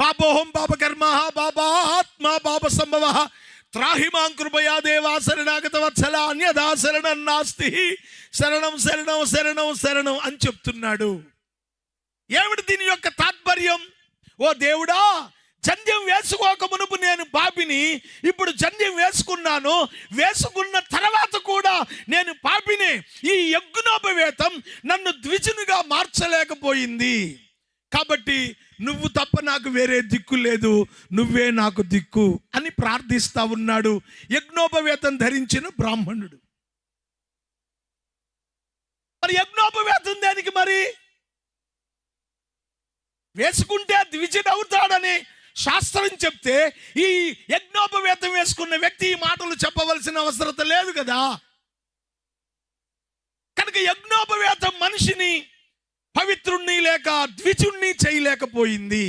పాపోహం పాపకర్మ పాపాత్మ పాప సంభవ త్రాహిమాం కృపయా దేవా శరణాగత వత్సల అన్యదా శరణం నాస్తి, శరణం శరణం శరణం శరణం అని చెప్తున్నాడు. ఏమిటి దీని యొక్క తాత్పర్యం? ఓ దేవుడా, జంధ్యం వేసుకోక మునుపు నేను పాపిని, ఇప్పుడు జంధ్యం వేసుకున్నాను, వేసుకున్న తర్వాత కూడా నేను పాపినే. ఈ యజ్ఞోపవేతం నన్ను ద్విజునిగా మార్చలేకపోయింది. కాబట్టి నువ్వు తప్ప నాకు వేరే దిక్కు లేదు, నువ్వే నాకు దిక్కు అని ప్రార్థిస్తా ఉన్నాడు యజ్ఞోపవేతం ధరించిన బ్రాహ్మణుడు. మరి యజ్ఞోపవేతం దేనికి? మరి వేసుకుంటే ద్విజుడు అవుతాడని శాస్త్రం చెప్తే ఈ యజ్ఞోపవేతం వేసుకున్న వ్యక్తి ఈ మాటలు చెప్పవలసిన అవసరం లేదు కదా. కనుక యజ్ఞోపవేతం మనిషిని పవిత్రుణ్ణి లేక ద్విజుణ్ణి చేయలేకపోయింది.